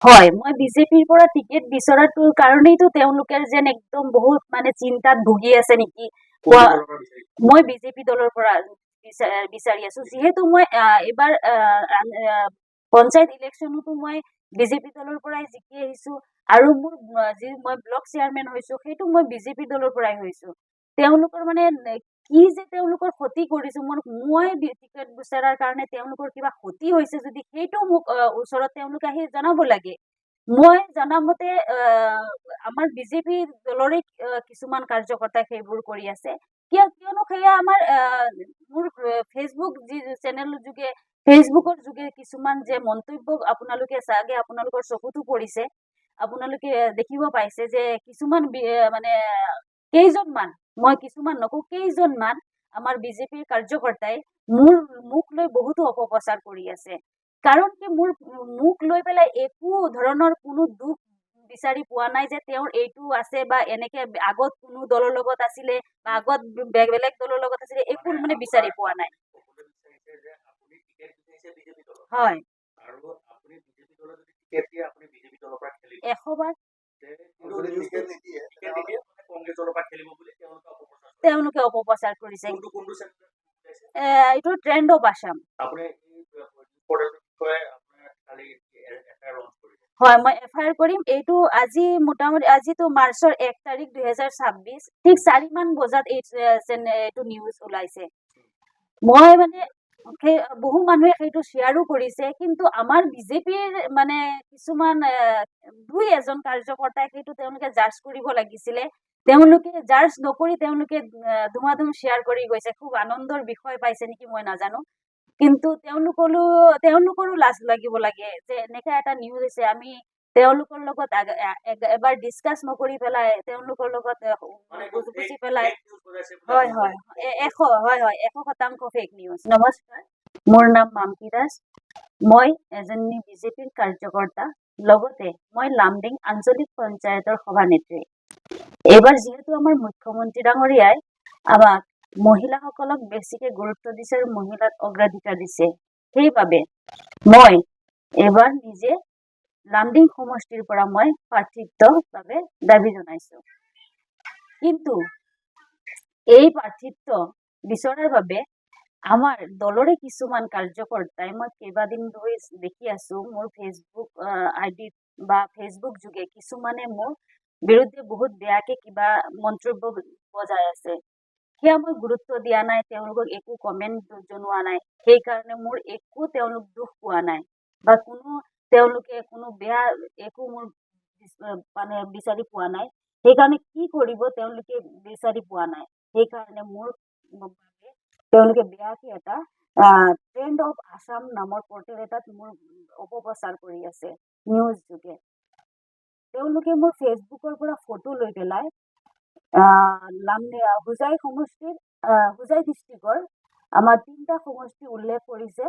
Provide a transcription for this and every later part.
হয়, মই বিজেপিৰ পৰা টিকেট বিচৰাটোৰ কাৰণেইতো তেওঁলোকে যেন একদম বহুত মানে চিন্তাত ভুগি আছে নেকি। মই বিজেপি দলৰ পৰা বিচাৰি আছো, যিহেতু মই এইবাৰ পঞ্চায়ত ইলেকশ্যনতো মই বিজেপি দলৰ পৰাই জিকি আহিছো, আৰু মোৰ যি মই ব্লক চেয়াৰমেন হৈছো সেইটো মই বিজেপি দলৰ পৰাই হৈছো। তেওঁলোকৰ মানে কি যে তেওঁলোকৰ ক্ষতি কৰিছো, মই টিকেট বিচৰাৰ কাৰণে তেওঁলোকৰ কিবা ক্ষতি হৈছে যদি সেইটো মোক ওচৰত তেওঁলোকে আহি জনাব লাগে। মই জনামতে আমাৰ বিজেপি দলৰে কিছুমান কাৰ্যকৰ্তাই সেইবোৰ কৰি আছে। কিয়নো সেয়া আমাৰ মোৰ ফেচবুক যি চেনেলৰ যোগে ফেচবুকৰ যোগে কিছুমান যে মন্তব্য আপোনালোকে চাগে আপোনালোকৰ চকুতো পৰিছে, আপোনালোকে দেখিব পাইছে যে কিছুমান মানে কেইজনমান, মই কিছুমান নকওঁ কেইজনমান আমাৰ বিজেপিৰ কাৰ্যকৰ্তাই মোক লৈ বহুতো অপপ্ৰচাৰ কৰি আছে। কাৰণ কি মোক লৈ পেলাই একো ধৰণৰ কোনো দুখ বিচাৰি পোৱা নাই যে তেওঁৰ এইটো আছে বা এনেকে আগত কোনো দলৰ লগত আছিলে বা আগত বেলেগ দলৰ লগত আছিলে, একো মানে বিচাৰি পোৱা নাই। হয়, 100 বাৰ তেওঁলোকে অপপ্ৰচাৰ কৰিছে। এইটো ট্ৰেণ্ড অফ আছাম। হয়, মই FIR কৰিম। এইটো আজি মোটামুটি আজিতো মাৰ্চৰ 1 তাৰিখ 2026, ঠিক 4 মান বজাত এইটো নিউজ ওলাইছে। মই মানে বহু মানুহে সেইটো শ্বেয়াৰো কৰিছে, কিন্তু আমাৰ বিজেপিৰ মানে কিছুমান 2-এজন কাৰ্যকৰ্তাই সেইটো তেওঁলোকে জাজ কৰিব লাগিছিলে। তেওঁলোকে জাজ নকৰি তেওঁলোকে ধুমাধুম শ্বেয়াৰ কৰি গৈছে। খুব আনন্দৰ বিষয় পাইছে নেকি মই নাজানো, কিন্তু তেওঁলোকৰো লাজ লাগিব লাগে যে এনেকা এটা নিউজ হৈছে, আমি তেওঁলোকৰ লগত এবাৰ ডিছকাছ নকৰি পেলাই তেওঁলোকৰ লগত বুজি পেলাই। হয় হয় 100% ফেক নিউজ। নমস্কাৰ, মোৰ নাম মাম্পি দাস। মই এজনী বিজেপিৰ কাৰ্যকৰ্তা, লগতে মই লামডিং আঞ্চলিক পঞ্চায়তৰ সভানেত্ৰী। এইবাৰ যিহেতু আমাৰ মুখ্যমন্ত্ৰী ডাঙৰীয়াই আমাক মহিলাসকলক বেছিকে গুৰুত্ব দিছে আৰু মহিলাক অগ্ৰাধিকাৰ দিছে, সেইবাবে মই এইবাৰ নিজে লামডিং সমষ্টিৰ পৰা মই প্ৰাৰ্থিত্বৰ বাবে দাবী জনাইছো। কিন্তু এই প্ৰাৰ্থিত্ব বিচৰাৰ বাবে আমাৰ দলৰে কিছুমান কাৰ্যকৰ্তাই, মই কেইবাদিন ধৰি দেখি আছো মোৰ ফেচবুক আইডিত বা ফেচবুক যোগে কিছুমানে মোৰ বিৰুদ্ধে বহুত বেয়াকে কিবা মন্তব্য বজাই আছে। সেয়া মই গুৰুত্ব দিয়া নাই, তেওঁলোকক একো কমেণ্ট জনোৱা নাই। সেইকাৰণে মোৰ একো তেওঁলোক দুখ পোৱা নাই বা তেওঁলোকে কোনো বেয়া একো মোৰ মানে বিচাৰি পোৱা নাই। সেইকাৰণে কি কৰিব তেওঁলোকে বিচাৰি পোৱা নাই। সেইকাৰণে মোৰ বাবে তেওঁলোকে বেয়াকে এটা ট্ৰেণ্ড অফ আছাম নামৰ পৰ্টেল এটাত মোৰ অপপ্ৰচাৰ কৰি আছে নিউজ যোগে। তেওঁলোকে মোৰ ফেচবুকৰ পৰা ফটো লৈ পেলাই হোজাই সমষ্টিৰ হোজাই ডিষ্ট্ৰিক্টৰ আমাৰ 3টা সমষ্টি উল্লেখ কৰিছে,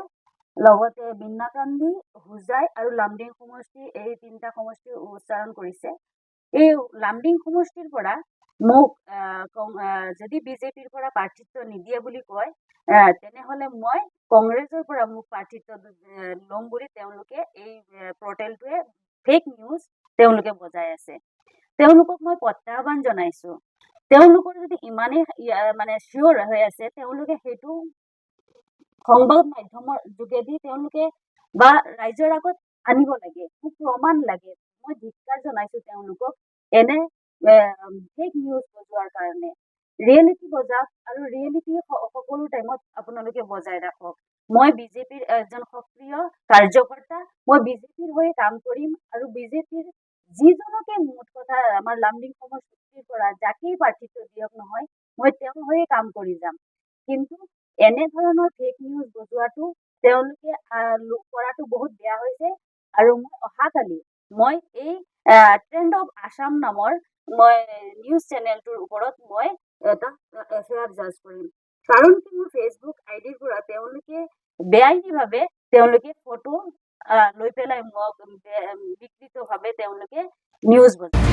লগতে বিন্নাকান্দি, হোজাই আৰু লামডিং সমষ্টি, এই 3টা সমষ্টি উচ্চাৰণ কৰিছে। এই লামডিং সমষ্টিৰ পৰা মোক যদি বিজেপিৰ পৰা প্ৰাৰ্থিত্ব নিদিয়ে বুলি কয়, তেনেহলে মই কংগ্ৰেছৰ পৰা মোক প্ৰাৰ্থিত্ব ল'ম বুলি তেওঁলোকে এই পৰ্টেলটোৱে ফেক নিউজ তেওঁলোকে বজাই আছে। তেওঁলোকক মই প্ৰত্যাহ্বান জনাইছো, তেওঁলোকৰ যদি ইমানেই মানে চিয়ৰ হৈ আছে, তেওঁলোকে সেইটো সংবাদ মাধ্যমৰ যোগেদি তেওঁলোকে বা ৰাইজৰ আগত আনিব লাগে, মোক প্ৰমাণ লাগে। মই ধিক্কাৰ জনাইছো তেওঁলোকক এনে ফেক নিউজ বজোৱাৰ কাৰণে। ৰিয়েলিটি বজাওক আৰু ৰিয়েলিটি সকলো টাইমত আপোনালোকে বজাই ৰাখক। মই বিজেপিৰ এজন সক্ৰিয় কাৰ্যকৰ্তা, মই বিজেপিৰ হৈ কাম কৰিম আৰু বিজেপিৰ যিজনকে মুঠ কথা আমাৰ লামডিং সমষ্টিৰ পৰা যাকেই প্ৰাৰ্থিত্ব দিয়ক নহয়, মই তেওঁৰ হৈয়ে কাম কৰি যাম। কিন্তু এনেধৰণৰ ফেক নিউজ বজোৱাটো তেওঁলোকে কৰাটো বহুত বেয়া হৈছে। আৰু মই অহাকালি মই এই ট্ৰেণ্ড অফ আছাম নামৰ মই নিউজ চেনেলটোৰ ওপৰত মই এটা FIR জাজ কৰিম। কাৰণ কি মোৰ ফেচবুক আইডিৰ পৰা তেওঁলোকে বেআইনীভাৱে তেওঁলোকে ফটো লৈ পেলাই মোক বিকৃতভাৱে তেওঁলোকে নিউজ বজায়।